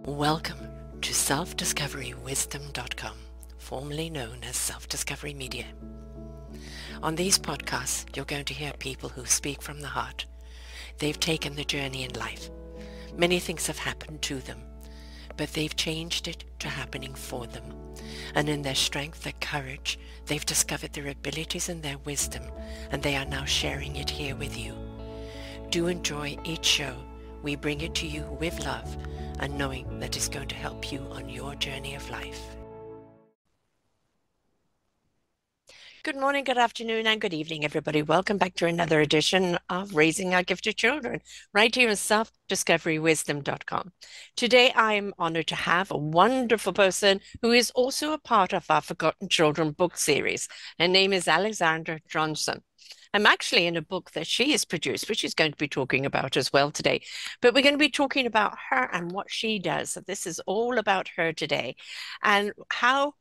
Welcome to self-discoverywisdom.com, formerly known as Self-Discovery Media. On these podcasts, you're going to hear people who speak from the heart. They've taken the journey in life. Many things have happened to them, but they've changed it to happening for them. And in their strength, their courage, they've discovered their abilities and their wisdom, and they are now sharing it here with you. Do enjoy each show. We bring it to you with love and knowing that it's going to help you on your journey of life. Good morning, good afternoon, and good evening, everybody. Welcome back to another edition of Raising Our Gifted Children, right here on self-discoverywisdom.com. Today, I am honored to have a wonderful person who is also a part of our Forgotten Children book series. Her name is Alexandria Johnson. I'm actually in a book that she has produced, which she's going to be talking about as well today. But we're going to be talking about her and what she does. So this is all about her today and how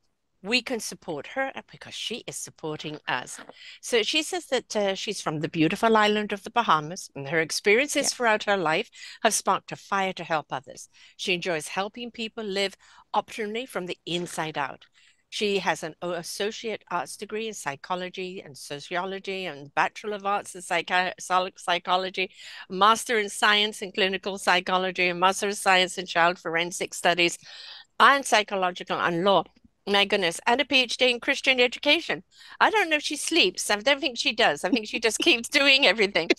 we can support her because she is supporting us. So she says that she's from the beautiful island of the Bahamas, and her experiences throughout her life have sparked a fire to help others. She enjoys helping people live optimally from the inside out. She has an associate arts degree in psychology and sociology and Bachelor of Arts in psychology, master in science and clinical psychology, and master of science in child forensic studies and psychological and law. My goodness, and a PhD in Christian education. I don't know if she sleeps. I don't think she does. I think she just keeps doing everything.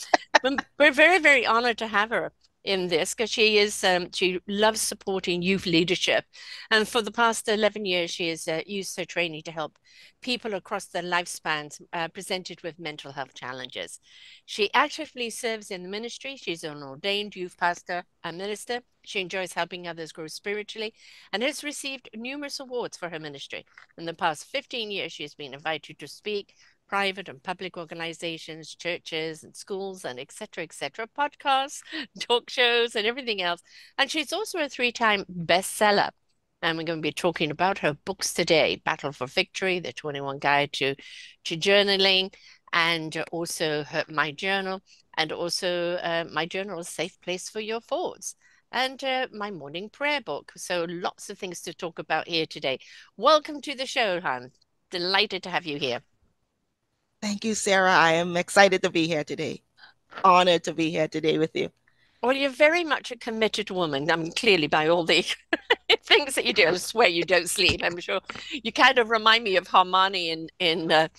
We're very, very honored to have her in this because she loves supporting youth leadership, and for the past 11 years she has used her training to help people across their lifespans presented with mental health challenges. She actively serves in the ministry. She's an ordained youth pastor and minister. She enjoys helping others grow spiritually and has received numerous awards for her ministry. In the past 15 years she has been invited to speak private and public organizations, churches and schools, and etc., podcasts, talk shows, and everything else. And she's also a 3-time bestseller. And we're going to be talking about her books today, Battle for Victory, the 21 Guide to Journaling, and also My Journal, and also My Journal, A Safe Place for Your Thoughts, and my morning prayer book. So lots of things to talk about here today. Welcome to the show, Han. Delighted to have you here. Thank you, Sarah. I am excited to be here today. Honored to be here today with you. Well, you're very much a committed woman. I mean, clearly by all the things that you do. I swear you don't sleep. I'm sure you kind of remind me of Hermione in the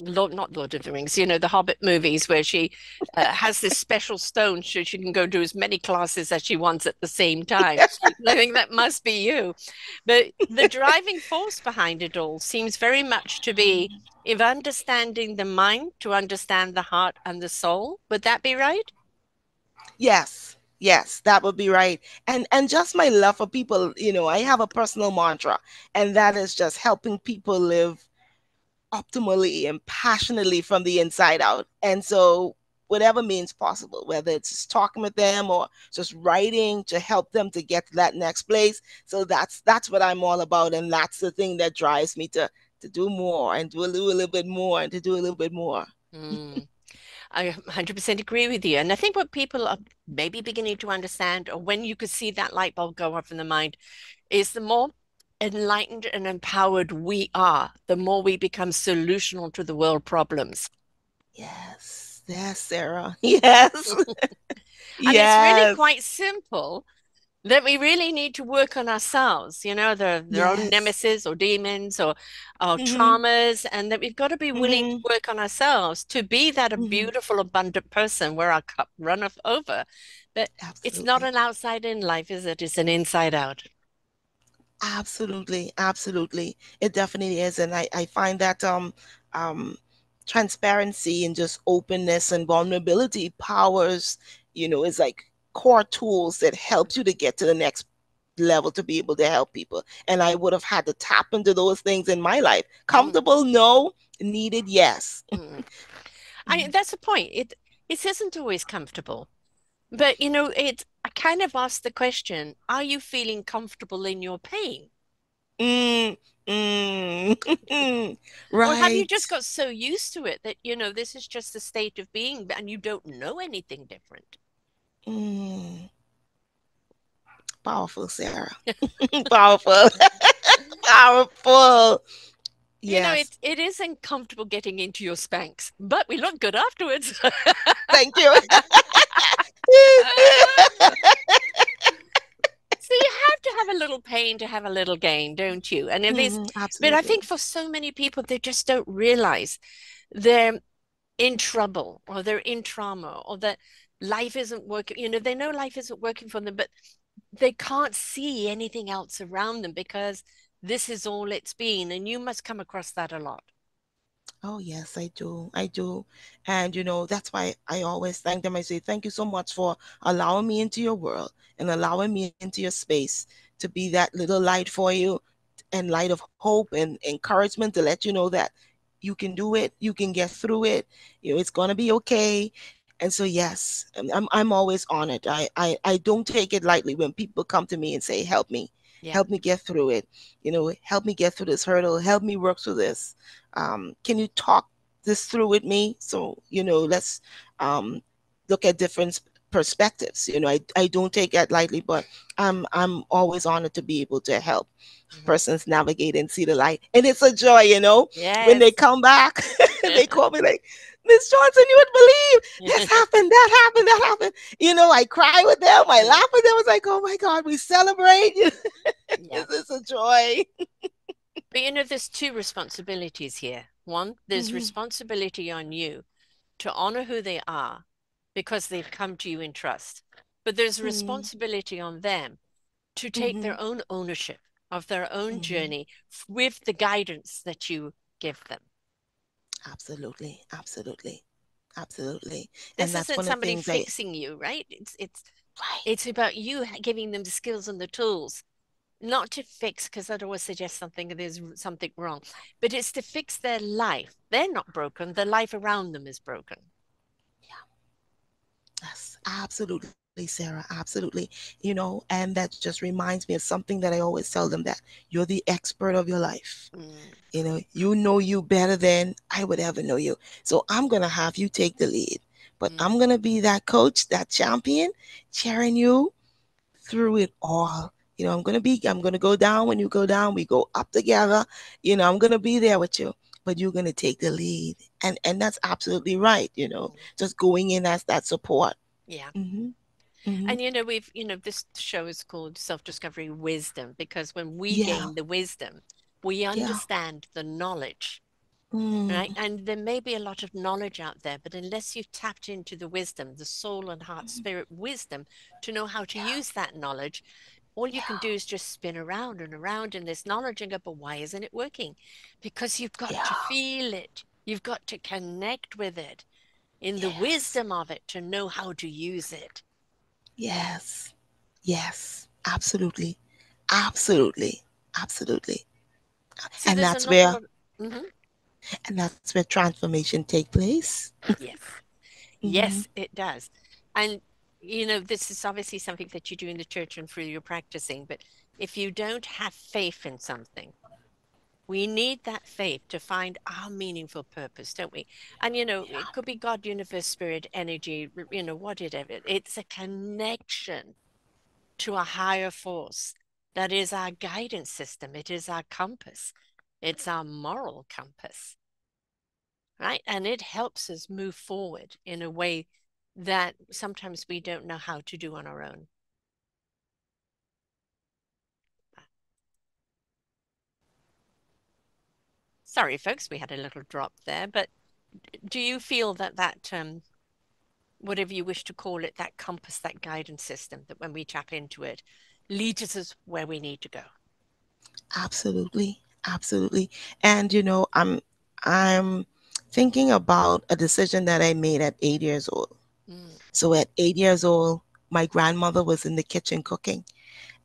not Lord of the Rings, the Hobbit movies, where she has this special stone so she can go do as many classes as she wants at the same time. I think that must be you. But the driving force behind it all seems very much to be, if understanding the mind to understand the heart and the soul. Would that be right? Yes, that would be right. And just my love for people, I have a personal mantra, and that is just helping people live optimally and passionately from the inside out. And so whatever means possible, whether it's just talking with them or just writing to help them to get to that next place. So that's what I'm all about. And that's the thing that drives me to do more and do a little bit more and to do a little bit more. I 100% agree with you. And I think what people are maybe beginning to understand, or when you could see that light bulb go off in the mind, is the more enlightened and empowered we are, the more we become solutional to the world problems. Yes, Sarah. Yes. And it's really quite simple that we really need to work on ourselves, their own nemesis or demons or traumas, and that we've got to be willing to work on ourselves to be that a beautiful, abundant person where our cup runneth over. But it's not an outside-in life, is it? It's an inside-out. Absolutely. It definitely is. And I find that transparency and just openness and vulnerability powers, is like core tools that helps you to get to the next level to be able to help people. And I would have had to tap into those things in my life. Comfortable, no. Needed, yes. That's the point. It isn't always comfortable. But, I kind of asked the question, are you feeling comfortable in your pain? Right. Or have you just got so used to it that, this is just the state of being and you don't know anything different? Powerful, Sarah. Powerful. Powerful. You know, Yes. it is uncomfortable getting into your Spanx, but we look good afterwards. Thank you. So you have to have a little pain to have a little gain, don't you? And if there's, but I think Absolutely. for so many people, they just don't realize they're in trouble or they're in trauma or that life isn't working. You know, they know life isn't working for them, but they can't see anything else around them because this is all it's been. And you must come across that a lot. Oh, yes, I do. I do. And, that's why I always thank them. I say, thank you so much for allowing me into your world and allowing me into your space to be that little light for you and light of hope and encouragement to let you know that you can do it, you can get through it, it's going to be okay. And so, yes, I'm always honored. I don't take it lightly when people come to me and say, Yeah. help me get through it, help me get through this hurdle, help me work through this. Can you talk this through with me? So, let's um, look at different perspectives. I don't take that lightly, but I'm always honored to be able to help Mhm. persons navigate and see the light. And it's a joy, when they Yes. come back, they call me like, Miss Johnson, you would believe this happened, that happened, that happened. I cry with them, I Yeah. laugh with them. It's like, oh my God, we celebrate. Yeah. This is a joy. But you know, there's two responsibilities here. One, there's Hmm. responsibility on you to honor who they are because they've come to you in trust. But there's a responsibility on them to take Hmm. their own ownership of their own Hmm. journey with the guidance that you give them. Absolutely, absolutely, absolutely. And This that's isn't one of the somebody things I, fixing you, right? It's right. it's about you giving them the skills and the tools, not to fix, because that always suggests something there's something wrong, but it's to fix their life. They're not broken, the life around them is broken. Yes, absolutely, Sarah. Absolutely. And that just reminds me of something that I always tell them that you're the expert of your life. Mm, You know you better than I would ever know you. So I'm going to have you take the lead. But mm, I'm going to be that coach, that champion, cheering you through it all. I'm going to go down when you go down. We go up together. I'm going to be there with you, but you're going to take the lead. And that's absolutely right. mm. Just going in as that support. Yeah. Hmm. Hmm. And this show is called Self-Discovery Wisdom because when we Yeah. gain the wisdom, we Yeah. understand the knowledge, right? Mm. And there may be a lot of knowledge out there, but unless you've tapped into the wisdom, the soul and heart spirit wisdom to know how to Yeah. use that knowledge, all you can do Yeah. is just spin around in this knowledge and go, but why isn't it working? Because you've got to Yeah. feel it. You've got to connect with it in the Yes. wisdom of it to know how to use it. Yes. Yes. Absolutely. Absolutely. Absolutely. So And there's an that's awful where lot. Mhm. transformation take place. Yes. Hmm. Yes, it does. And, this is obviously something that you do in the church and through your practicing, but if you don't have faith in something, we need that faith to find our meaningful purpose, don't we? And, it could be God, universe, spirit, energy, whatever. It's a connection to a higher force that is our guidance system. It is our compass. It's our moral compass, right? And it helps us move forward in a way that sometimes we don't know how to do on our own. Sorry, folks, we had a little drop there, but do you feel that whatever you wish to call it, that compass, that guidance system, that when we tap into it, leads us where we need to go? Absolutely. Absolutely. And I'm thinking about a decision that I made at 8 years old. Mm, So at 8 years old, my grandmother was in the kitchen cooking.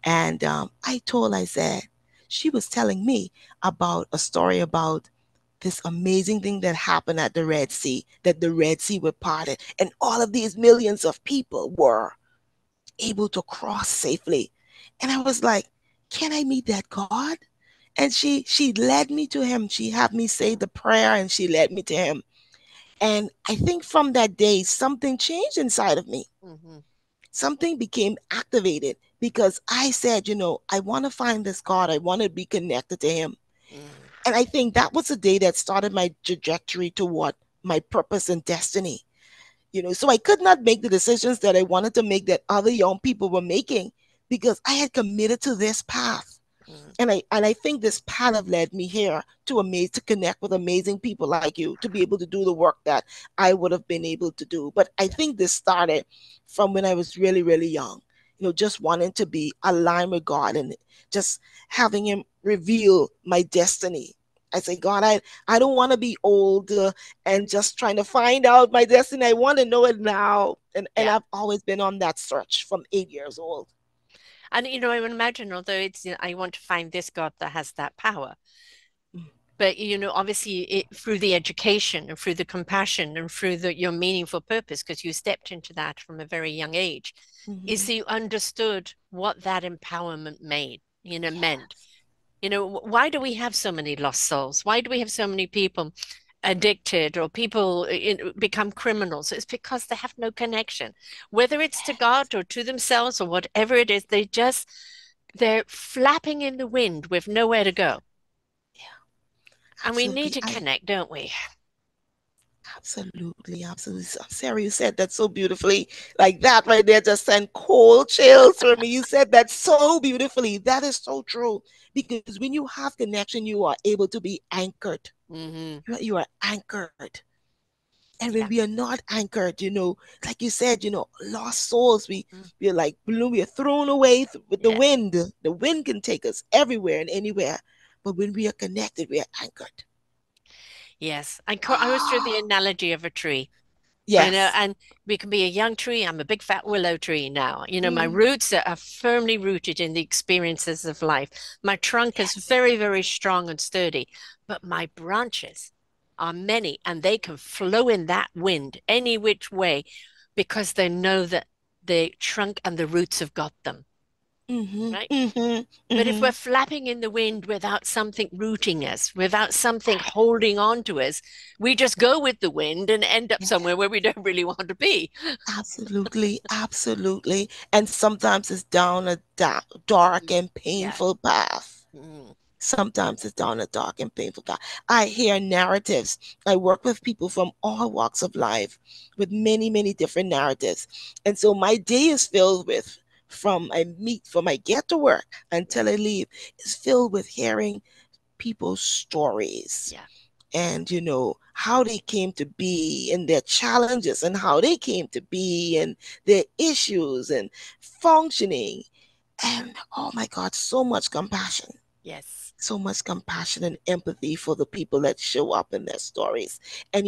And I said, she was telling me about a story about this amazing thing that happened at the Red Sea, that the Red Sea were parted, and all of these millions of people were able to cross safely. And I was like, can I meet that God? And she led me to him. She had me say the prayer and she led me to him. And I think from that day, something changed inside of me. hmm Something became activated because I said, I want to find this God. I want to be connected to him. Mm, And I think that was the day that started my trajectory toward my purpose and destiny. So I could not make the decisions that I wanted to make that other young people were making because I had committed to this path. mm, And I think this path have led me here to connect with amazing people like you, to be able to do the work that I would have been able to do. But I think this started from when I was really, really young. Just wanting to be aligned with God and just having him reveal my destiny. I say, God, I don't want to be old and just trying to find out my destiny. I want to know it now. And yeah. I've always been on that search from 8 years old. And I would imagine, although it's, I want to find this God that has that power. Mm-hmm. But obviously, through the education and through the compassion and through your meaningful purpose, because you stepped into that from a very young age, is Mm-hmm. that you understood what that empowerment meant. Yes. Why do we have so many lost souls? Why do we have so many people addicted or people become criminals? It's because they have no connection, whether it's to God or to themselves or whatever it is. They're flapping in the wind with nowhere to go. And we need Absolutely. to I connect, don't we? absolutely, absolutely. Sarah, you said that so beautifully. Like that right there just sent cold chills for me. You said that so beautifully. That is so true. Because when you have connection, you are able to be anchored. Mm-hmm. You are anchored. And when Yeah. we are not anchored, like you said, lost souls, Mm. we're like balloon, we are thrown away with the Yeah. wind. The wind can take us everywhere and anywhere. But when we are connected, we are anchored. Yes. I always drew the analogy of a tree. Yes. And we can be a young tree. I'm a big fat willow tree now. My Mm, roots are firmly rooted in the experiences of life. My trunk is yes. very, very strong and sturdy, but my branches are many and they can flow in that wind any which way because they know that the trunk and the roots have got them, Mm-hmm, right? mm-hmm, But if mm-hmm. we're flapping in the wind without something rooting us, without something holding on to us, we just go with the wind and end up somewhere where we don't really want to be. Absolutely, absolutely. And sometimes it's down a dark and Yeah. painful path. Mm, Sometimes it's down a dark and painful path. I hear narratives. I work with people from all walks of life with many, many different narratives. And so my day is filled with, from I get to work until I leave, is filled with hearing people's stories yeah. and how they came to be and their challenges and how they came to be and their issues and functioning. And oh my God, Yes. so much compassion and empathy for the people that show up in their stories. And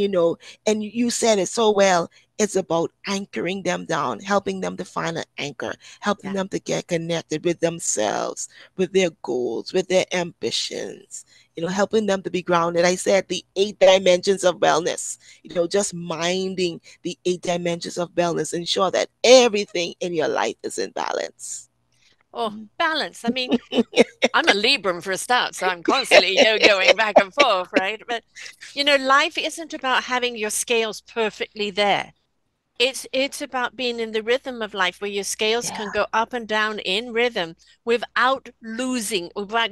and you said it so well. It's about anchoring them down, helping them to find an anchor, helping Yeah. them to get connected with themselves, with their goals, with their ambitions, helping them to be grounded. I said the 8 dimensions of wellness, just minding the 8 dimensions of wellness, ensure that everything in your life is in balance. Oh, balance. I mean, I'm a Libram for a start, so I'm constantly, going back and forth, right? But, life isn't about having your scales perfectly there. It's about being in the rhythm of life where your scales Yeah. can go up and down in rhythm without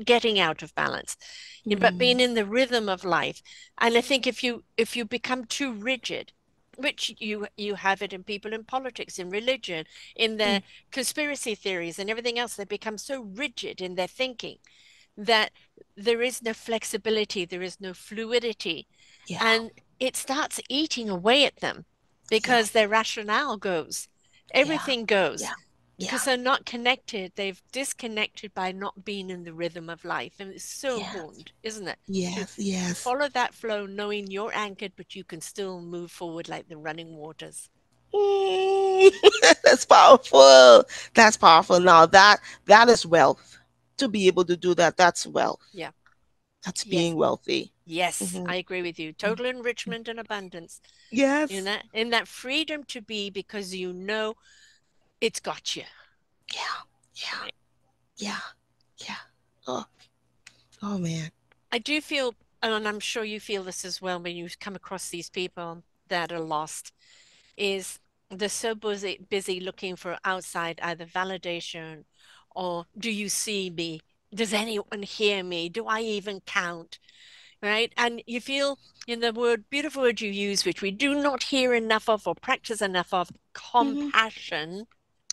getting out of balance. But being Mm, in the rhythm of life. And I think if you become too rigid, which you have it in people in politics, in religion, in their mm, conspiracy theories and everything else, they become so rigid in their thinking that there is no flexibility, there is no fluidity, yeah. and it starts eating away at them Yeah. because their rationale goes, Yeah. everything goes Yeah. because Yeah. they're not connected. They've disconnected by not being in the rhythm of life. And it's so Yes. important, isn't it? To Yes. Yes. follow that flow, knowing you're anchored, but you can still move forward like the running waters. Mm, that's powerful. That's powerful. Now that is wealth. To be able to do that, that's wealth. Yeah. That's Yes. being wealthy. Yes, Hmm. I agree with you. Total enrichment and abundance. Yes. In that freedom to be because it's got you. Yeah. Yeah. Right. Yeah. Yeah. Oh. Oh man. I do feel, and I'm sure you feel this as well when you come across these people that are lost, is they're so busy looking for outside either validation or do you see me? Does anyone hear me? Do I even count? Right? And you feel in the word, beautiful word you use, which we do not hear enough of or practice enough of, Mm-hmm. compassion,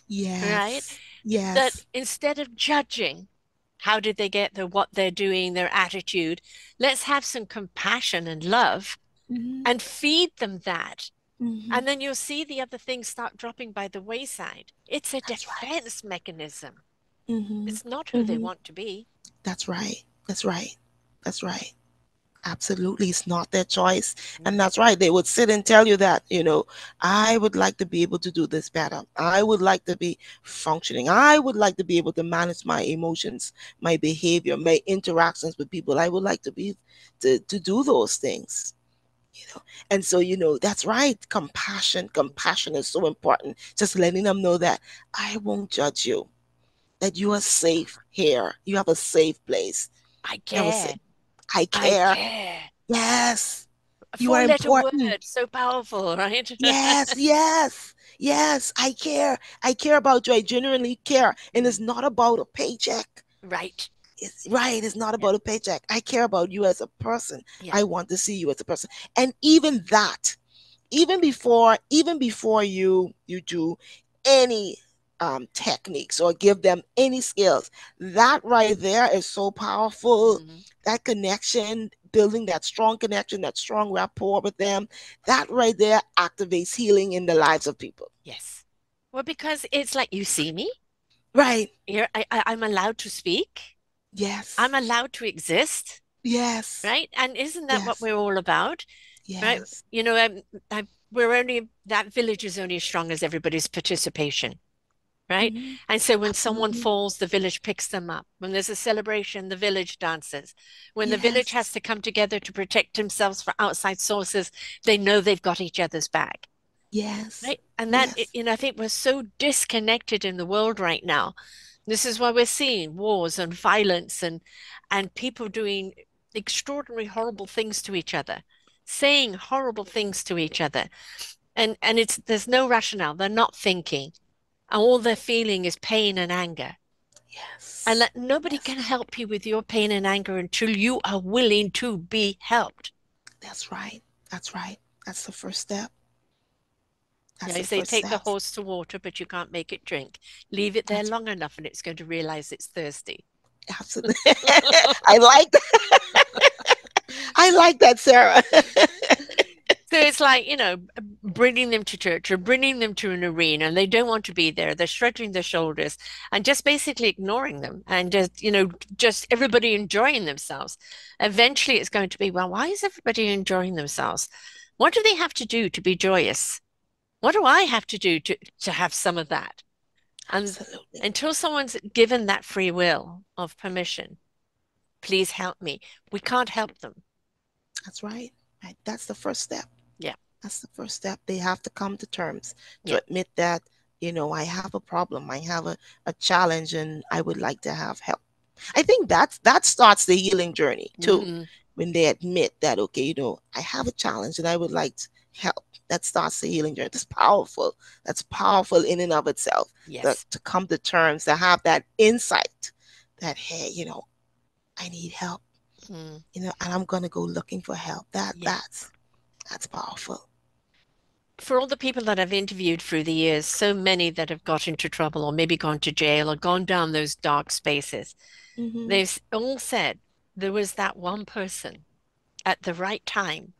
right? Yes. That Yes. instead of judging, how did they get there, what they're doing, their attitude, let's have some compassion and love Mm-hmm. and feed them that. Mm-hmm. And then you'll see the other things start dropping by the wayside. It's a That's right. defense mechanism. Mm-hmm. It's not who they Mm-hmm. want to be. That's right. That's right. That's right. Absolutely, it's not their choice. And Mm. that's right. They would sit and tell you that, I would like to be able to do this better. I would like to be functioning. I would like to be able to manage my emotions, my behavior, my interactions with people. I would like to be to do those things. You know. And so, that's right. Compassion is so important. Just letting them know that I won't judge you, that you are safe here. You have a safe place. I You have a safe. care. I I care. care. Yes. A You are four-letter important. word, so powerful, right? Yes, yes, yes. I care. I care about you. I genuinely care. And it's Mm. not about a paycheck. Right. It's right. It's not Yeah. about a paycheck. I care about you as a person. Yeah. I want to see you as a person. And even that, even before you do any techniques or give them any skills, that right there is so powerful. Hmm. That connection, building that strong connection, that strong rapport with them, that right there activates healing in the lives of people. Yes. Well, because it's like you see me. Right. I'm allowed to speak. Yes. I'm allowed to exist, Yes. right? And isn't that what Yes. we're all about, right? Yes. You know, we're only that village is only as strong as everybody's participation, right? Mm-hmm. And so when someone Absolutely. falls, the village picks them up. When there's a celebration, the village dances. When the village has Yes. to come together to protect themselves from outside sources, they know they've got each other's back. Yes. Right. And that, Yes. I think we're so disconnected in the world right now. This is why we're seeing wars and violence and people doing extraordinary, horrible things to each other, saying horrible things to each other. And it's there's no rationale. They're not thinking. And all they're feeling is pain and anger. And Yes. that nobody Yes. can help you with your pain and anger until you are willing to be helped. That's right. That's right. That's the first step. Yeah, That's they the say first take the step. horse to water, but you can't make it drink. Leave it there That's long enough and it's going to realize it's thirsty. absolutely. I like that. I like that, Sarah. So it's like, bringing them to church or bringing them to an arena and they don't want to be there. They're shrugging their shoulders and just basically ignoring them and just everybody enjoying themselves. Eventually it's going to be, well, why is everybody enjoying themselves? What do they have to do to be joyous? What do I have to do to have some of that? And Absolutely. until someone's given that free will of permission, please help me. We can't help them. That's right. Right. That's the first step. Yeah. That's the first step. They have to come to terms to Yeah. admit that, I have a problem. I have a challenge and I would like to have help. I think that starts the healing journey too. Hmm. When they admit that, okay, I have a challenge and I would like help. That starts the healing journey. That's powerful. That's powerful in and of itself. Yes. To come to terms, to have that insight that, hey, I need help, Mm. and I'm gonna go looking for help. That Yeah. that's powerful. For all the people that I've interviewed through the years, so many that have got into trouble or maybe gone to jail or gone down those dark spaces, Mm-hmm. they've all said there was that one person at the right time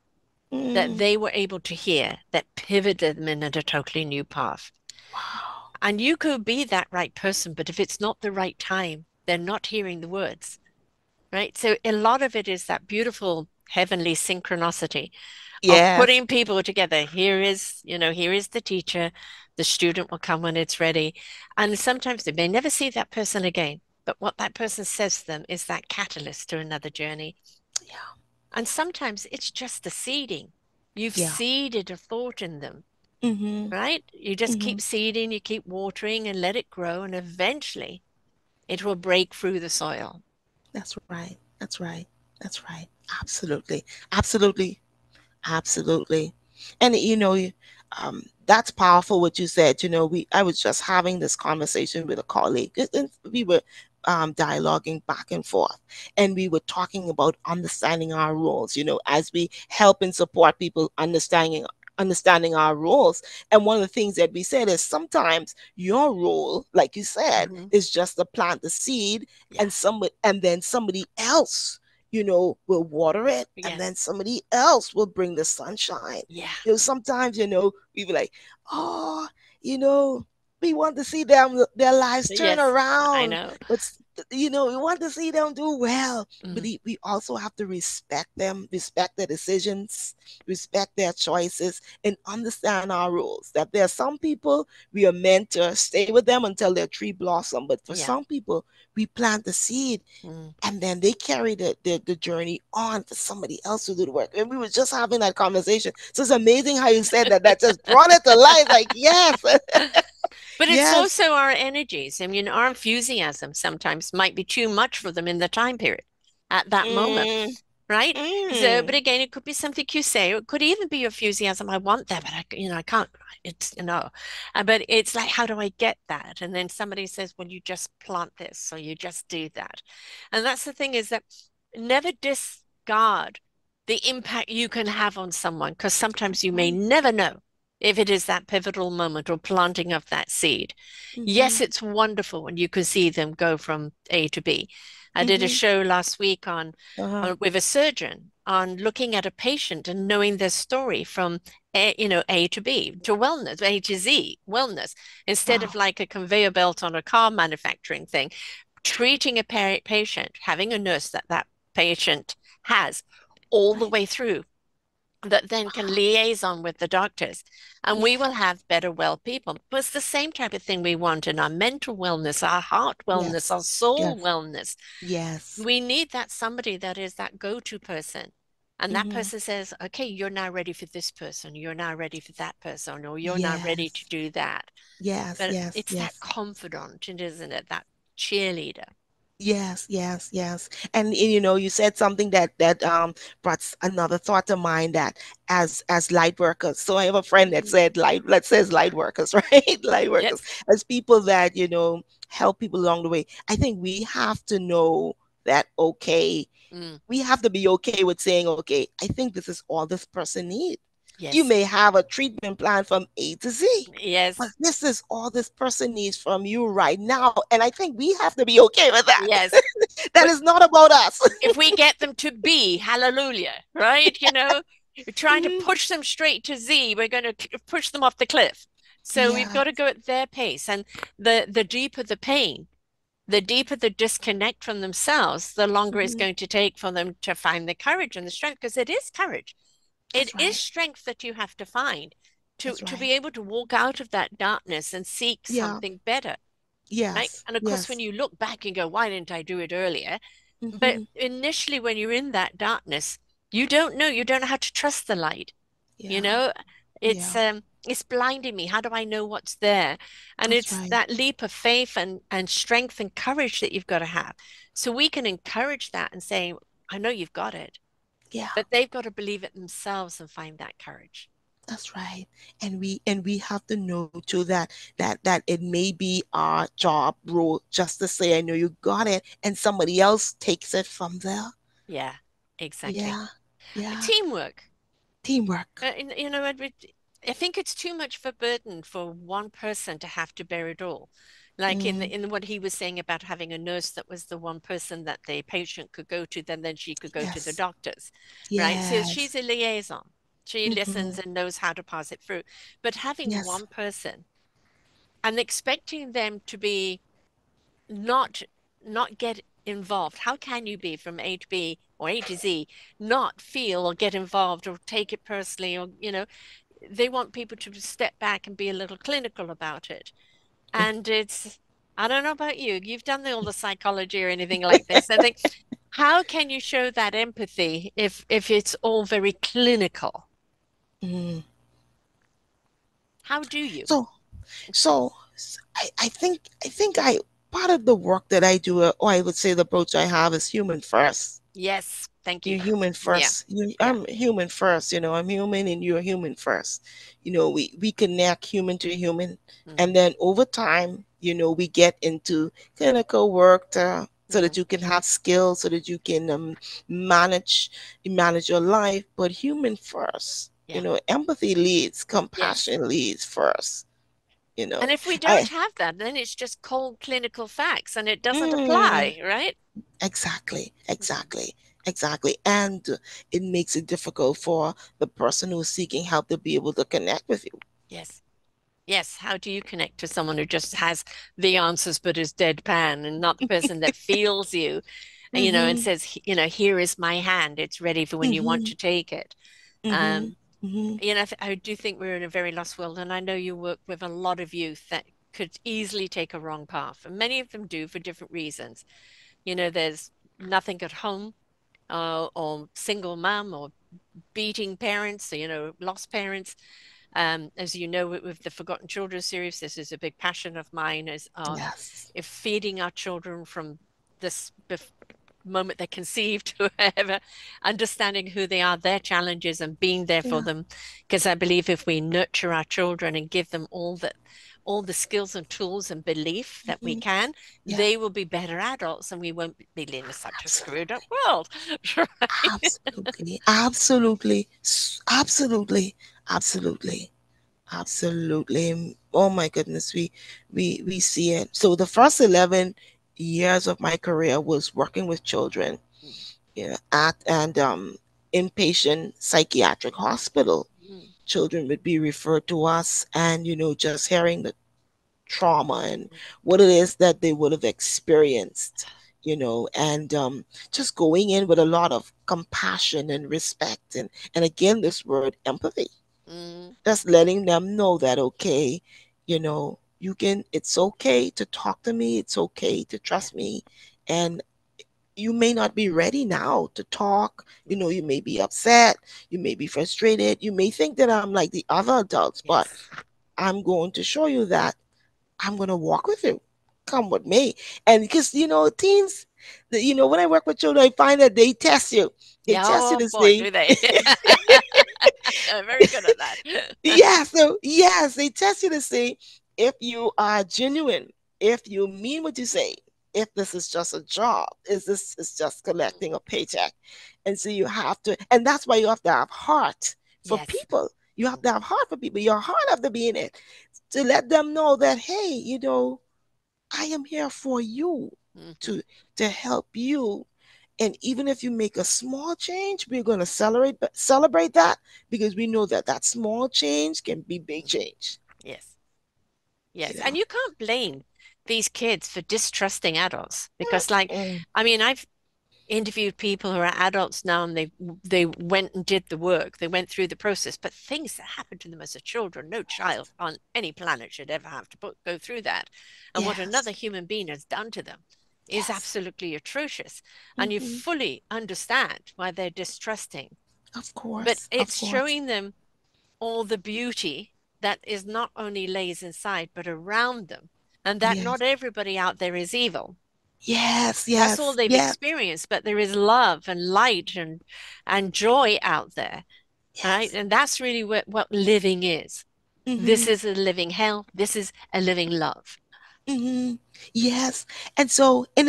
that Mm. they were able to hear that pivoted them in a totally new path. Wow. And you could be that right person, but if it's not the right time, they're not hearing the words, right? So a lot of it is that beautiful heavenly synchronicity of Yes. putting people together. Here is the teacher, the student will come when it's ready. And sometimes they may never see that person again, but what that person says to them is that catalyst to another journey. Yeah. And sometimes it's just the seeding. You've Yeah. seeded a thought in them, Mm-hmm. right? You just Mm-hmm. keep seeding, you keep watering and let it grow, and eventually it will break through the soil. That's right. That's right. That's right. Absolutely. Absolutely. Absolutely. And that's powerful what you said. I was just having this conversation with a colleague, and we were dialoguing back and forth, and we were talking about understanding our roles, as we help and support people understanding our roles. And one of the things that we said is sometimes your role, like you said, Hmm. is just to plant the seed, Yeah. and then somebody else will water it, and then Yes. somebody else will bring the sunshine. Yeah. Sometimes, we be like, oh, you know, we want to see them their lives turn Yes. I around, know. but we want to see them do well. But Mm. we also have to respect them, respect their decisions, respect their choices, and understand our rules. That there are some people we are meant to stay with them until their tree blossom, but for Yeah. some people we plant the seed, Mm. and then they carry the journey on for somebody else to do the work. And we were just having that conversation. So it's amazing how you said that. That just brought it to life. Like, yes, But it's yes. also our energies. I mean, our enthusiasm sometimes might be too much for them in the time period at that moment, Mm, right? So, but mm. again, it could be something you say, or it could even be your enthusiasm. I want that, but I can't. It's but it's like, how do I get that? And then somebody says, well, you just plant this, or you just do that. And that's the thing, is that never discard the impact you can have on someone, because sometimes you may Right. never know if it is that pivotal moment or planting of that seed. Mm-hmm. Yes, it's wonderful when you can see them go from A to B. I did a Mm-hmm. show last week Uh-huh. with a surgeon on looking at a patient and knowing their story from A to B to wellness, A to Z, wellness, instead of Wow. like a conveyor belt on a car manufacturing thing, treating a patient, having a nurse that patient has all the Right. way through, that then can Wow. liaison with the doctors, and we will Yes. have better well people. But it's the same type of thing we want in our mental wellness, our heart wellness, Yes. our soul Yes. wellness. Yes. We need that somebody that is that go-to person. And that Mm-hmm. person says, okay, you're now ready for this person, you're now ready for that person, or you're now ready to Yes. do that. Yes. But Yes. it's that Yes. confidant, isn't it? That cheerleader. Yes, yes, yes. And you said something that brought another thought to mind, that as light workers. So I have a friend that Mhm. said light workers, right? Light workers, Yes. as people that, help people along the way. I think we have to know that, okay, Mm. we have to be okay with saying, okay, I think this is all this person needs. You Yes. may have a treatment plan from A to Z, but Yes. this is all this person needs from you right now. And I think we have to be okay with that. Yes. That is not about us. If we get them to B, hallelujah, right? We're trying to Mhm. push them straight to Z, we're going to push them off the cliff. So we've Yeah. got to go at their pace. And the deeper the pain, the deeper the disconnect from themselves, the longer it's Mhm. going to take for them to find the courage and the strength, because it is courage. It That's is right. strength that you have to find That's to right. be able to walk out of that darkness and seek Yeah. something better, right? Yes. And of course, when Yes. you look back and go, why didn't I do it earlier? But Hmm. initially, when you're in that darkness, you don't know how to trust the light. You Yeah. know, Yeah. it's blinding me. How do I know what's there? And That's it's right. that leap of faith and strength and courage that you've got to have. So we can encourage that and say, I know you've got it, Yeah. but they've got to believe it themselves and find that courage. That's right. And we have to know too that it may be our job role just to say, I know you got it, and somebody else takes it from there. Yeah, exactly. Yeah. Yeah. Teamwork. Teamwork. I think it's too much of a burden for one person to have to bear it all. Like Mm. in what he was saying about having a nurse that was the one person that the patient could go to, then she could go to the Yes. doctors, right? So Yes. she's a liaison. She Hmm. listens and knows how to pass it through. But having Yes. one person and expecting them to be not not get involved. How can you be from A to B or A to Z, not feel or get involved or take it personally, or they want people to step back and be a little clinical about it. And I don't know about you, you've done all the psychology or anything like this. I think, how can you show that empathy if it's all very clinical? Mm. How do you? So so I think I part of the work that I do, or I would say the approach I have, is human first. Yes. Thank you. You're human Yeah. first. Yeah. I'm human first. I'm human and you're human first. We connect human to human, and Mm-hmm. then over time, we get into clinical work so Mm-hmm. that you can have skills, so that you can manage your life. But human first. Yeah. Empathy leads, Yes. compassion leads first. You know, And if we don't I have that, then it's just cold clinical facts and it doesn't mm, apply, right? exactly, Mm-hmm. exactly, exactly. And it makes it difficult for the person who's seeking help to be able to connect with you. Yes. Yes. How do you connect to someone who just has the answers but is deadpan and not the person that feels you, and Mm-hmm. says, here is my hand. It's ready for when you want Mm-hmm. to take it. Mm-hmm. Um, Mm-hmm. I do think we're in a very lost world, and I know you work with a lot of youth that could easily take a wrong path, and many of them do for different reasons. There's nothing at home, or single mom, or beating parents, lost parents. As you know, with the Forgotten Children series, this is a big passion of mine, is Yes. if feeding our children from this moment they're conceived, whoever, understanding who they are, their challenges, and being there for Yeah. them. Because I believe if we nurture our children and give them all the skills and tools and belief that we Mm-hmm. can, Yeah. they will be better adults, and we won't be living in such a Absolutely. screwed up world, right? Absolutely. Absolutely. Absolutely. Absolutely. Absolutely. Oh my goodness, we see it. So the first 11 years of my career was working with children, at and inpatient psychiatric hospital. Mm, Children would be referred to us, and just hearing the trauma and mm, what it is that they would have experienced, and just going in with a lot of compassion and respect, and again, this word empathy, mm, just letting them know that, okay, it's okay to talk to me, it's okay to yeah. trust me, and you may not be ready now to talk. Mm, You may be upset, you may be frustrated, you may think that I'm like the other adults, but yes. I'm going to show you that I'm going to walk with you. Come with me. And because, teens, when I work with children, I find that they test you. They Yeah. test you Oh to boy, see. do they? They're very good at that. Yeah, so yes, they test you to see if you are genuine, if you mean what you say, if this is just a job, is this is just collecting a paycheck. And so you have to, and that's why you have to have heart for Yes. people. You have to have heart for people. Your heart have to be in it to let them know that, hey, I am here for you, Mm-hmm. to help you. And even if you make a small change, we're going to celebrate that, because we know that that small change can be big Mm-hmm. change. Yes. You Yes. know. And you can't blame these kids for distrusting adults because, like, Mm, I mean, I've interviewed people who are adults now, and they went and did the work. They went through the process, but things that happened to them as a children, no child on any planet should ever have to go through that. And what another yes, human being has done to them is yes. absolutely atrocious. And you Hmm. fully understand why they're distrusting. Of But course, of it's course. showing them all the beauty that is not only lays inside, but around them. And that not Yes, everybody out there is evil. yes, That's all yes, they've yes, experienced, but there is love and light and joy out there. Right. yes. And that's really what living is. This Hmm. is a living hell. This is a living love. Hmm. Yes. And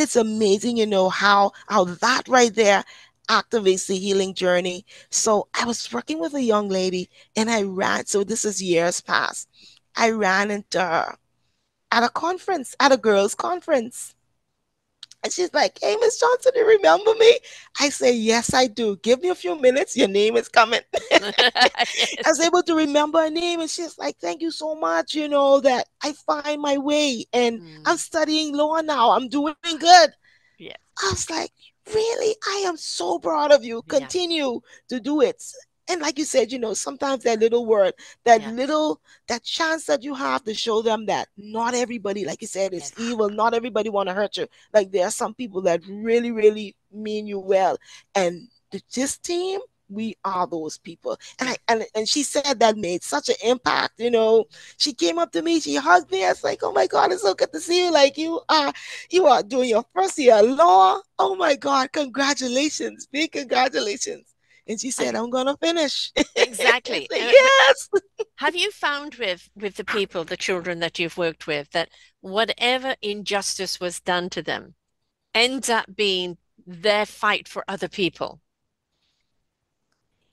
it's amazing, how that right there activates the healing journey. So I was working with a young lady, and I ran, so this is years past. I ran into her at a conference, at a girls' conference. And she's like, hey, Miss Johnson, do you remember me? I say, yes, I do. Give me a few minutes. Your name is coming. I Yes. was able to remember her name, and she's like, thank you so much, that I find my way, and I'm Mm, studying law now. I'm doing good. yes. I was like, really? I am so proud of you. Yeah. Continue to do it. And like you said, sometimes that little word, that Yeah. little, that chance that you have to show them that not everybody, like you said, is Yes. evil. Not everybody want to hurt you. Like there are some people that really, really mean you well. And this team, We are those people. And Yeah. and she said that made such an impact, you know. She came up to me, she hugged me. I was like, oh my God, it's so good to see you. Like you are doing your first year of law. Oh my God, congratulations. Big congratulations. And she said, And I'm gonna finish. I exactly. said, But yes. have you found with the people, the children that you've worked with, that whatever injustice was done to them ends up being their fight for other people?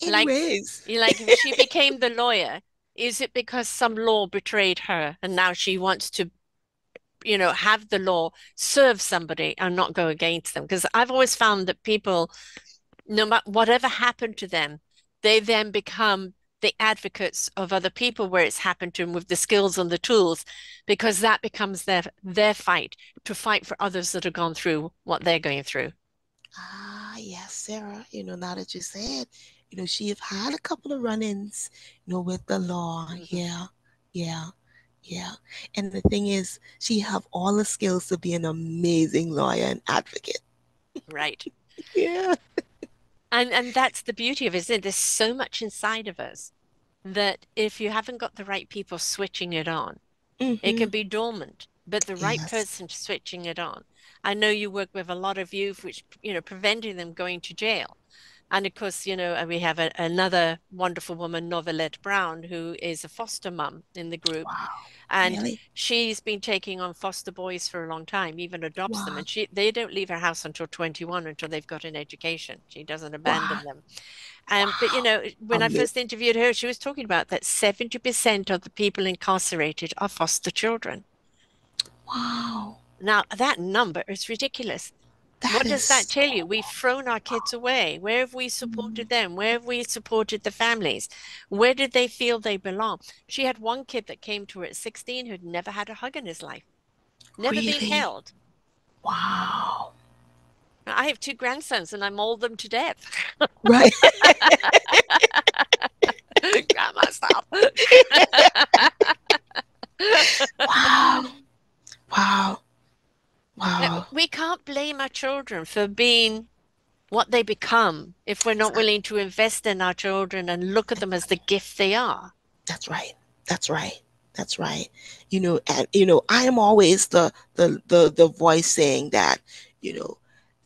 In Like, ways. like if she became the lawyer, is it because some law betrayed her and now she wants to, have the law serve somebody and not go against them? Because I've always found that people, no matter whatever happened to them, they then become the advocates of other people where it's happened to them with the skills and the tools, because that becomes their fight to fight for others that have gone through what they're going through. Ah, yes, Sarah. You know, now that you say it, you know, she have had a couple of run-ins, you know, with the law. Mhm. Yeah, yeah, yeah. And the thing is, she have all the skills to be an amazing lawyer and advocate. Right. Yeah. And that's the beauty of it, isn't it? There's so much inside of us that if you haven't got the right people switching it on, it Mm-hmm. can be dormant, but the right Yes. person switching it on. I know you work with a lot of youth, which, preventing them going to jail. And of course, we have another wonderful woman, Novelette Brown, who is a foster mum in the group. Wow. And Really? she's been taking on foster boys for a long time, even adopts them. Wow. And they don't leave her house until 21 until they've got an education. She doesn't Wow. abandon them. But Wow. when I Amazing. first interviewed her, she was talking about that 70% of the people incarcerated are foster children. Wow. Now, that number is ridiculous. That What is does that so. tell you? We've thrown our kids away. Where have we Mm. supported them? Where have we supported the families? Where did they feel they belong? She had one kid that came to her at 16 who'd never had a hug in his life, never been Really? held. Wow. I have two grandsons and I mold them to death. Right. Grandma, stop. Wow. Wow. Wow. We can't blame our children for being what they become if we're not Exactly. willing to invest in our children and look at them as the gift they are. That's right. That's right. That's right. You know, and you know, I am always the voice saying that, you know,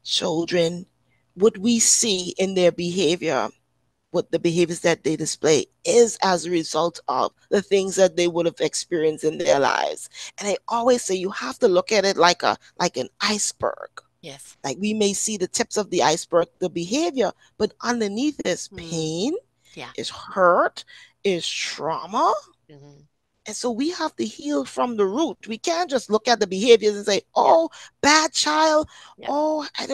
children, what we see in their behavior, what the behaviors that they display is as a result of the things that they would have experienced in their lives. And I always say you have to look at it like an iceberg. Yes. Like we may see the tips of the iceberg, the behavior, but underneath is Mm, pain, yeah. is hurt, is trauma. Mhm. And so we have to heal from the root. We can't just look at the behaviors and say, Yeah. "Oh, bad child. Yeah. Oh, I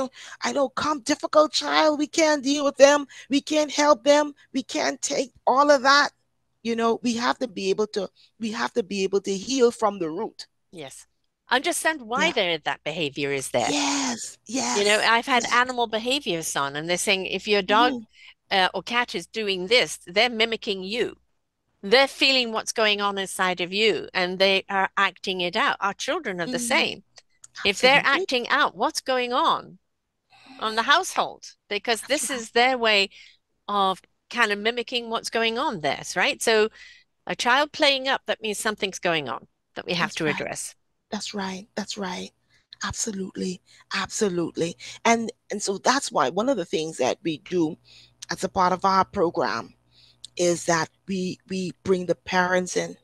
don't come difficult child. We can't deal with them. We can't help them. We can't take all of that." You know, we have to be able to heal from the root. Yes. Understand why Yeah. that behavior is there. Yes. Yes. I've had Yes. animal behaviors on, and they're saying if your dog Mhm. or cat is doing this, they're mimicking you. They're feeling what's going on inside of you, and they are acting it out. Our children are the Mhm. same. If they're Absolutely. acting out what's going on the household, because That's this right. is their way of kind of mimicking what's going on there, right? So a child playing up, that means something's going on that we have That's to right. address. That's right. That's right. Absolutely. Absolutely. And so that's why one of the things that we do as a part of our program is that we bring the parents in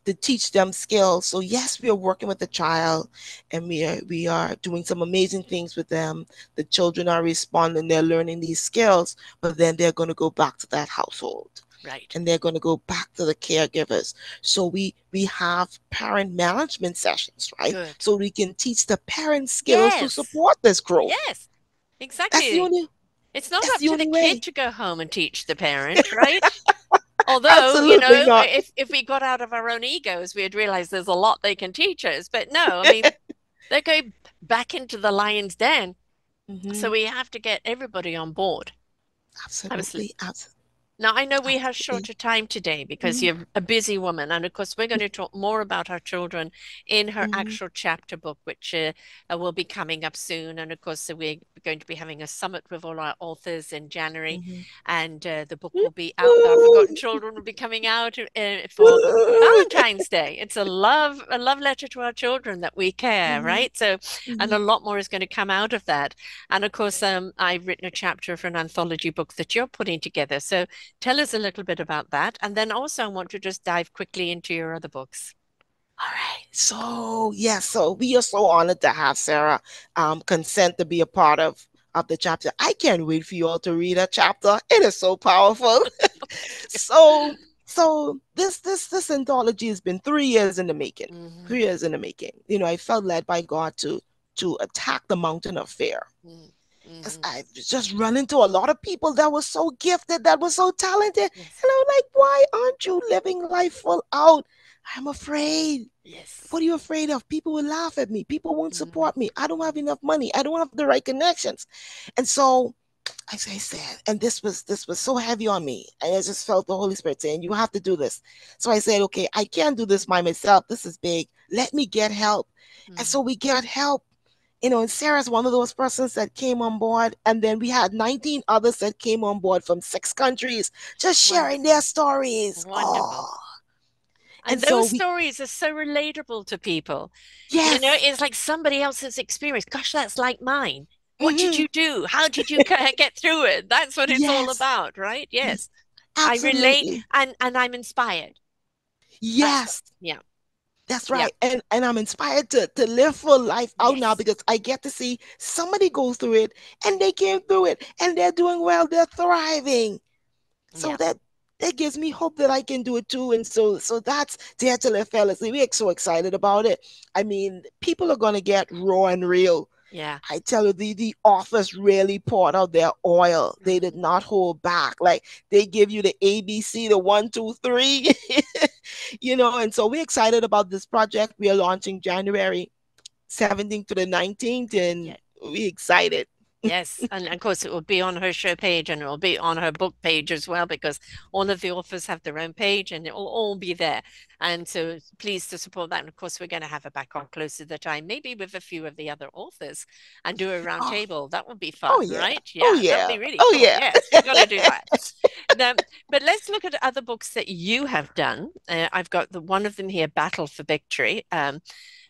to teach them skills. So yes, we are working with the child and we are doing some amazing things with them. The children are responding, they're learning these skills, but then they're going to go back to that household Right. and they're going to go back to the caregivers. So we have parent management sessions, right? Good. So we can teach the parents skills to Yes. support this growth. Yes. That's the Exactly. only It's not that's up the to the only kid way. to go home and teach the parent, right? Although, Absolutely not. if we got out of our own egos, we'd realize there's a lot they can teach us. But no, I mean, they're going back into the lion's den. So Hmm. we have to get everybody on board. Absolutely. Absolutely. Absolutely. Now, I know we have Absolutely. shorter time today because Mhm, you're a busy woman. And of course, we're going to talk more about our children in her mhm, actual chapter book, which will be coming up soon. And of course, we're going to be having a summit with all our authors in January. mhm. And the book will be out. Our Forgotten Woo! Children will be coming out for Woo! Valentine's Day. It's a love letter to our children that we care, Mhm, right? So, and a mhm. lot more is going to come out of that. And of course, I've written a chapter for an anthology book that you're putting together. So tell us a little bit about that. And then also, I want to just dive quickly into your other books. All right. So yes, so we are so honored to have Sarah consent to be a part of the chapter. I can't wait for you all to read a chapter. It is so powerful. So this anthology has been 3 years in the making. Hmm. 3 years in the making. I felt led by God to attack the mountain of fear. Because Hmm. I just run into a lot of people that were so gifted, that were so talented. Yes. And I'm like, why aren't you living life full out? I'm afraid. Yes. What are you afraid of? People will laugh at me. People won't Hmm. support me. I don't have enough money. I don't have the right connections. And so as I said, and this was so heavy on me. And I just felt the Holy Spirit saying, you have to do this. So I said, okay, I can't do this by myself. This is big. Let me get help. And so Hmm. we got help. And Sarah's one of those persons that came on board. And then we had 19 others that came on board from 6 countries, just sharing their Wonderful. stories. Wonderful. Oh, And and so those we, stories are so relatable to people. You know, yes, it's like somebody else's experience. Gosh, that's like mine. What did mhm, you do? How did you get through it? That's what it's all yes, about, right? Yes. I relate absolutely. and I'm inspired. That's what, Yes. yeah. That's Yeah. right. And I'm inspired to live full life out now Yes. because I get to see somebody go through it and they came through it and they're doing well, they're thriving. So Yeah. that gives me hope that I can do it too. And so that's Dare to Live Fearlessly. We're so excited about it. I mean, people are gonna get raw and real. Yeah. I tell you, the authors really poured out their oil. They did Mm. not hold back. Like they give you the ABC, the one, two, three, And so we're excited about this project. We are launching January 17th to the 19th, and Yeah. we excited. Yes, and of course it will be on her show page and it will be on her book page as well because all of the authors have their own page and it will all be there. And so please to support that. And of course we're going to have her back on closer to the time, maybe with a few of the other authors and do a round Oh, table. That would be oh fun, yeah. right? Oh Yeah, that would yeah. be really Oh cool. yeah. Yes, we're going to do that. Then, but let's look at other books that you have done. I've got the one of them here, Battle for Victory.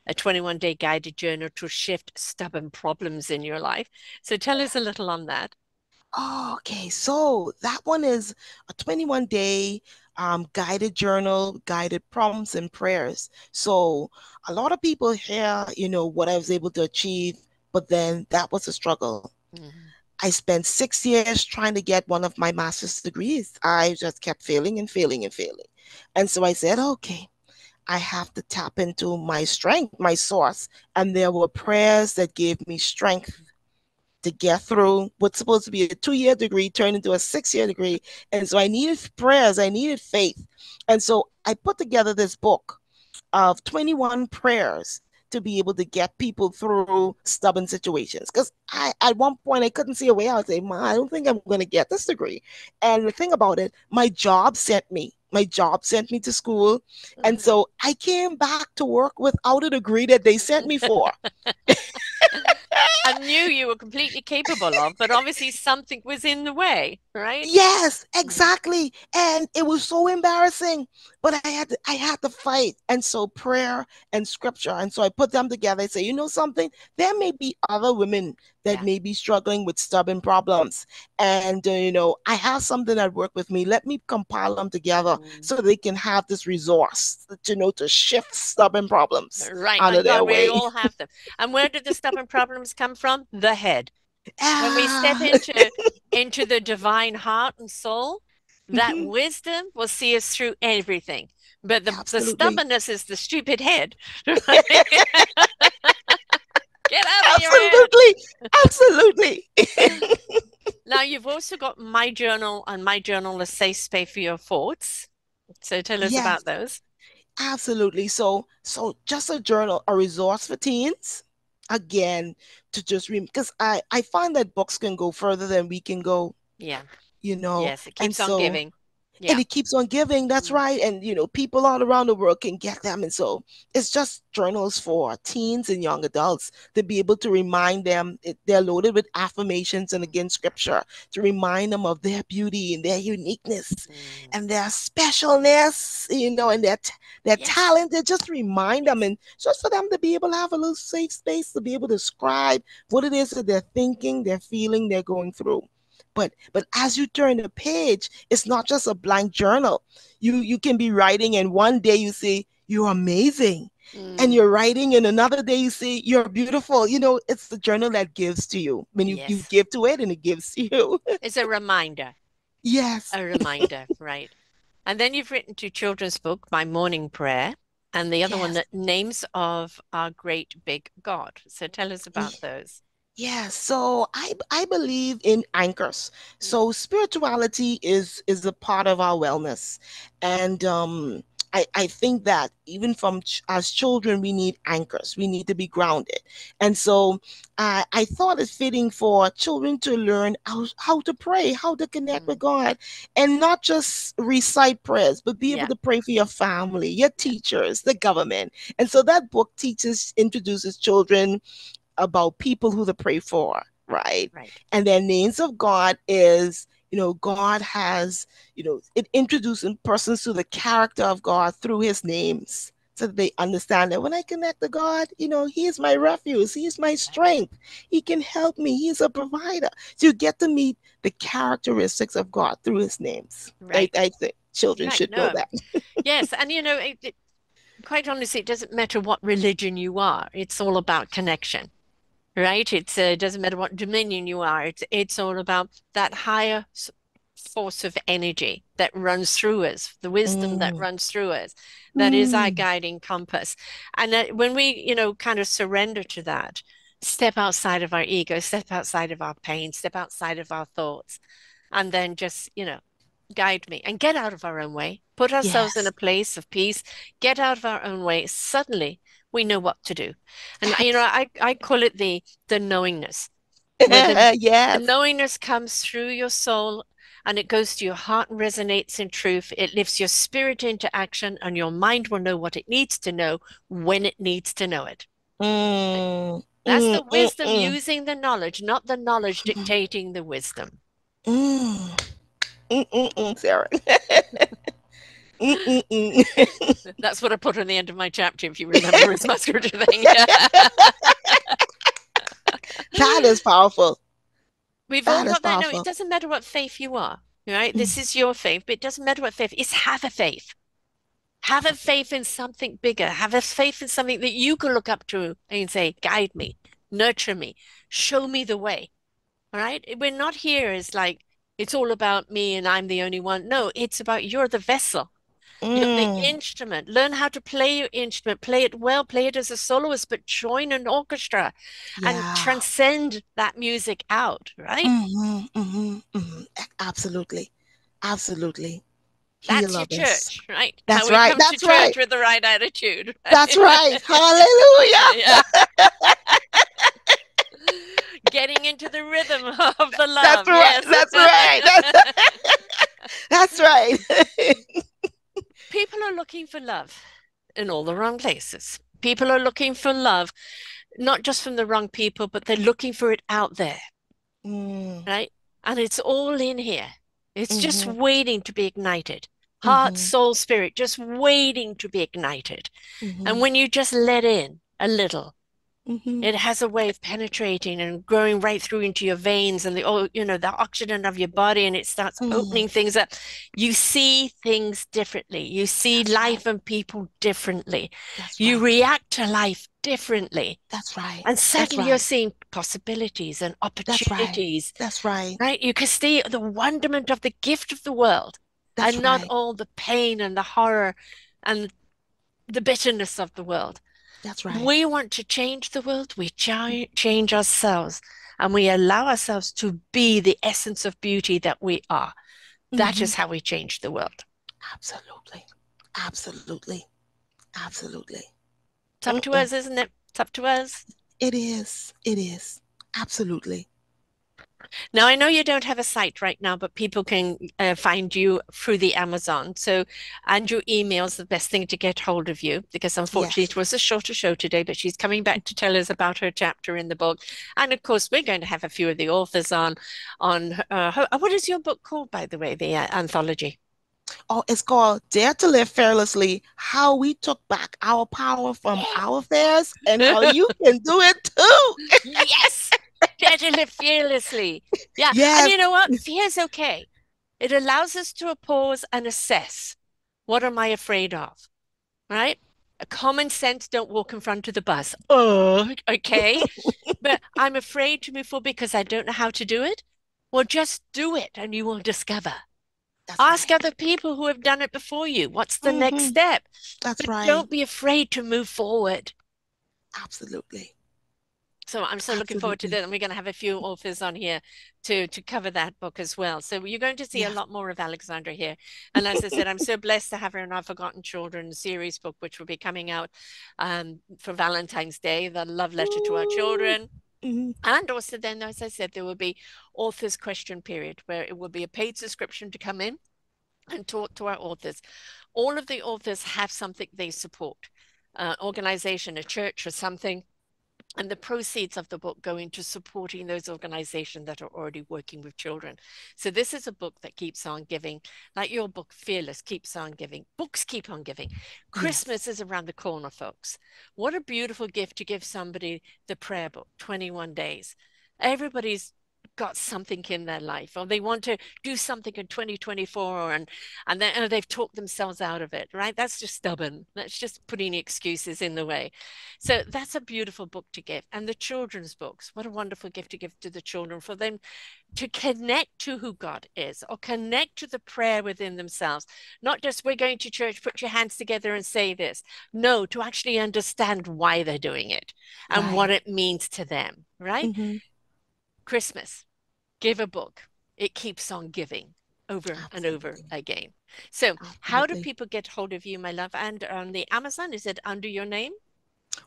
A 21-day guided journal to shift stubborn problems in your life. So tell us a little on that. Oh, okay, so that one is a 21-day guided journal, guided prompts and prayers. So a lot of people hear, what I was able to achieve, but then that was a struggle. Mhm. I spent 6 years trying to get one of my master's degrees. I just kept failing and failing and failing. And so I said, okay, I have to tap into my strength, my source. And there were prayers that gave me strength to get through what's supposed to be a 2 year degree turned into a 6 year degree. And so I needed prayers, I needed faith. And so I put together this book of 21 prayers to be able to get people through stubborn situations. Because I, at one point, I couldn't see a way out. I say, Ma, I don't think I'm going to get this degree. And the thing about it, my job sent me. My job sent me to school. And Mhm. so I came back to work without a degree that they sent me for. I knew you were completely capable of, but obviously something was in the way, right? Yes, Mm. exactly. And it was so embarrassing, but I had to fight. And so prayer and scripture. And so I put them together. I say, you know something? There may be other women that Yeah. may be struggling with stubborn problems. And I have something that work with me. Let me compile them together Mm. so they can have this resource, to shift stubborn problems Right. out And of their God, we way. all have them. And where did the stubborn problems come from? The head. When we step Ah, into the divine heart and soul, that mhm, wisdom will see us through everything. But the absolutely. stubbornness is the stupid head. Right? Get out of your head. Absolutely. Absolutely. Now you've also got my journal and my journal, a safe space for your thoughts. So tell us Yes, about those. absolutely. So just a journal, a resource for teens. Again, to just read because I find that books can go further than we can go, Yeah. you know. Yes, it And keeps on so giving. and Yeah. it keeps on giving. That's Mm. right. And people all around the world can get them. And so it's just journals for teens and young adults to be able to remind them. They're loaded with affirmations and again scripture to remind them of their beauty and their uniqueness Mm. and their specialness, and their Yes. talent. They just remind them, Yes. and just for them to be able to have a little safe space to be able to describe what it is that they're thinking, they're feeling, they're going through. But as you turn the page, it's not just a blank journal. You can be writing, and one day you say you're amazing, and Mm. you're writing, and another day you say you're beautiful. It's the journal that gives to you when you Yes. give to it, and it gives to you. It's a reminder. Yes. A reminder, right? And then you've written two children's book, My Morning Prayer, and the other one, Yes. that Names of Our Great Big God. So tell us about those. Yeah, so I believe in anchors. Mm. So spirituality is a part of our wellness, and I think that even as children we need anchors. We need to be grounded, and so I thought it fitting for children to learn how to pray, how to connect with Mm. God, and not just recite prayers, but be able Yeah, to pray for your family, your yeah, teachers, the government. And so that book introduces children about people who to pray for, right? right, And their names of God is, God has, it introducing persons to the character of God through his names. So that they understand that when I connect to God, he is my refuge, he is my right, strength, he can help me, he's a provider. So you get to meet the characteristics of God through his names. I, right, I think children right. should know No, that. yes. And quite honestly, it doesn't matter what religion you are, it's all about connection. Right? It doesn't matter what dominion you are. It's all about that higher force of energy that runs through us, the wisdom that Mm, runs through us, that is our mm, guiding compass. And when we, kind of surrender to that, step outside of our ego, step outside of our pain, step outside of our thoughts, and then just, guide me and get out of our own way, put ourselves in a yes. place of peace, get out of our own way. Suddenly we know what to do. And I call it the knowingness, where the Yes. knowingness comes through your soul and it goes to your heart and resonates in truth. It lifts your spirit into action, and your mind will know what it needs to know when it needs to know it. Mm, That's the mm, mm, wisdom mm, using the knowledge, not the knowledge dictating the wisdom. mm, Sarah. Mm, mm, mm. That's what I put on the end of my chapter, if you remember, is my scripture thing. That is powerful. We've all That is got that. No, it powerful. doesn't matter what faith you are, right? Mm, This is your faith, but it doesn't matter what faith. It's have a faith. Have have a a faith. faith in something bigger. Have a faith in something that you can look up to and say, guide me, nurture me, show me the way. All right. We're not here as like, it's all about me and I'm the only one. No, it's about you're the vessel. You're the Mm, instrument. Learn how to play your instrument. Play it well. Play it as a soloist, but join an orchestra and yeah. transcend that music out, right? Absolutely. Absolutely. That's Heal your others. church, right? How That's we right. come to That's right. church with the right attitude, That's right? right. Hallelujah. Yeah. Getting into the rhythm of the That's love. right. Yes. That's right. That's right. People are looking for love in all the wrong places. People are looking for love, not just from the wrong people, but they're looking for it out there, Mm, right? And it's all in here. It's just mm-hmm, waiting to be ignited. Heart, mm-hmm, soul, spirit, just waiting to be ignited. And mm-hmm, when you just let in a little, mm-hmm. it has a way of penetrating and growing right through into your veins and the oxygen of your body, and it starts Mm, opening things up. You see things differently. You see that's right. life and people differently. That's You right. react to life differently. That's right. And That's suddenly you're right. seeing possibilities and That's right. opportunities, That's right. right? You can see the wonderment of the gift of the world That's and not right. all the pain and the horror and the bitterness of the world. That's right. We want to change the world, we change ourselves, and we allow ourselves to be the essence of beauty that we are. That Mm-hmm. is how we change the world. Absolutely. Absolutely. Absolutely. It's up to Mm-mm. us, isn't it? It's up to us. It is. It is. Absolutely. Now, I know you don't have a site right now, but people can find you through the Amazon. So, and your email is the best thing to get hold of you because unfortunately Yes. it was a shorter show today, but she's coming back to tell us about her chapter in the book. And of course, we're going to have a few of the authors on what is your book called, by the way, the anthology? Oh, it's called Dare to Live Fearlessly, How We Took Back Our Power from Our Affairs and How You Can Do It Too. Yes, dare to live fearlessly. Yeah, and Yes, you know what? Fear's okay. It allows us to pause and assess. What am I afraid of? Right? A common sense, don't walk in front of the bus. Oh, okay. But I'm afraid to move forward because I don't know how to do it. Well, just do it and you will discover. that's Ask right. other people who have done it before you. What's the next Hmm. step? That's But right. don't be afraid to move forward. Absolutely. So I'm so looking forward to Absolutely. that. And we're going to have a few authors on here to cover that book as well. So you're going to see a Yes. lot more of Alexandra here. And as I said, I'm so blessed to have her in our Forgotten Children series book, which will be coming out for Valentine's Day, the love letter to our Ooh. children. Mhm. And also then, as I said, there will be authors question period where it will be a paid subscription to come in and talk to our authors. All of the authors have something they support, organization, a church or something, and the proceeds of the book go into supporting those organizations that are already working with children. So this is a book that keeps on giving, like your book, Fearless, keeps on giving. Books keep on giving. Yes. Christmas is around the corner, folks. What a beautiful gift to give somebody the prayer book, 21 days. Everybody's got something in their life or they want to do something in 2024 and then they've talked themselves out of it, right? That's just stubborn. That's just putting excuses in the way. So that's a beautiful book to give. And the children's books, what a wonderful gift to give to the children for them to connect to who God is or connect to the prayer within themselves. Not just we're going to church, put your hands together and say this. No, to actually understand why they're doing it and what Right. it means to them, right? Hmm. Christmas, give a book. It keeps on giving over and over Absolutely. again. So, how do Absolutely. people get hold of you, my love? And on the Amazon, is it under your name?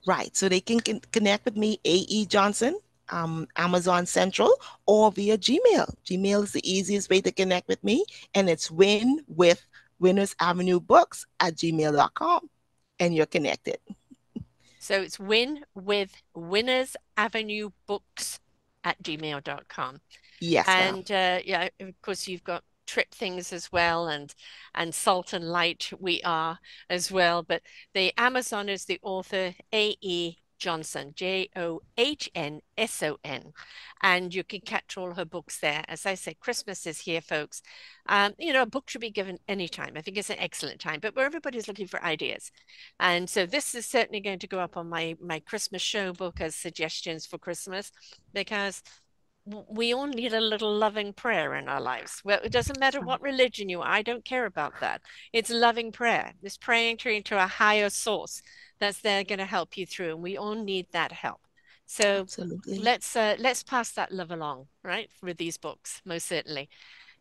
Right. So they can connect with me, A.E. Johnson, Amazon Central, or via Gmail. Gmail is the easiest way to connect with me. And it's win with Winners Avenue Books at gmail.com. And you're connected. So it's win with Winners Avenue Books at gmail.com. Yes, ma'am. And yeah, of course, you've got trip things as well, and Salt and Light we are as well. But the Amazon is the author A.E. Johnson, Johnson, and you can catch all her books there. As I said, Christmas is here, folks. A book should be given anytime. I think it's an excellent time, but where everybody's looking for ideas. And so this is certainly going to go up on my Christmas show book as suggestions for Christmas because we all need a little loving prayer in our lives. Well, it doesn't That's matter right. what religion you are. I don't care about that. It's loving prayer. It's praying to a higher source that's there going to help you through, and we all need that help. So Absolutely. let's pass that love along, right? With these books, most certainly.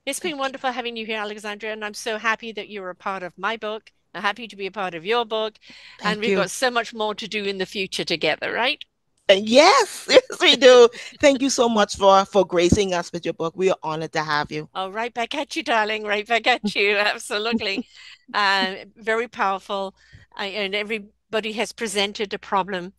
It's been Thank you. wonderful having you here, Alexandria, and I'm so happy that you're a part of my book. I'm happy to be a part of your book, and Thank we've you. got so much more to do in the future together, right? Yes, yes, we do. Thank you so much for gracing us with your book. We are honored to have you. Oh, right back at you, darling. Right back at you. Absolutely. Very powerful. And everybody has presented a problem,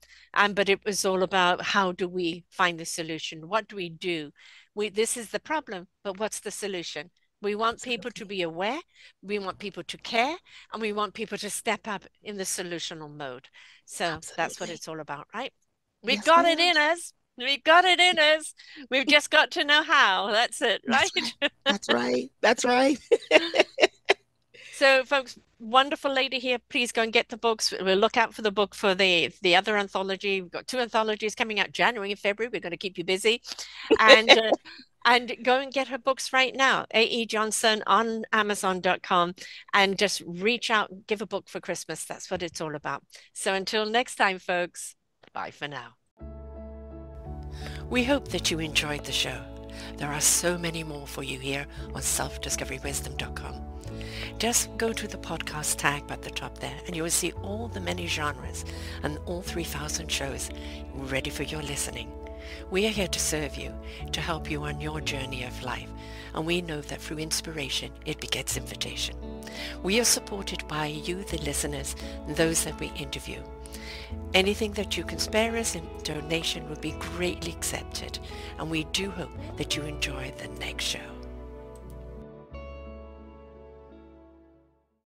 but it was all about how do we find the solution? What do we do? This is the problem, but what's the solution? We want people to Absolutely. be aware, we want people to care, and we want people to step up in the solutional mode. So that's what Absolutely. it's all about, right? We've Yes, got it ma'am. in us. We've got it in us. We've just got to know how. That's it, That's right? right. That's right. That's right. So, folks, wonderful lady here. Please go and get the books. We'll look out for the book for the other anthology. We've got two anthologies coming out January and February. We're going to keep you busy, and go and get her books right now. A.E. Johnson on Amazon.com, and just reach out and give a book for Christmas. That's what it's all about. So until next time, folks. Bye for now. We hope that you enjoyed the show. There are so many more for you here on selfdiscoverywisdom.com. Just go to the podcast tab at the top there and you will see all the many genres and all 3,000 shows ready for your listening. We are here to serve you, to help you on your journey of life, and we know that through inspiration, it begets invitation. We are supported by you, the listeners, and those that we interview. Anything that you can spare us in donation would be greatly accepted, and we do hope that you enjoy the next show.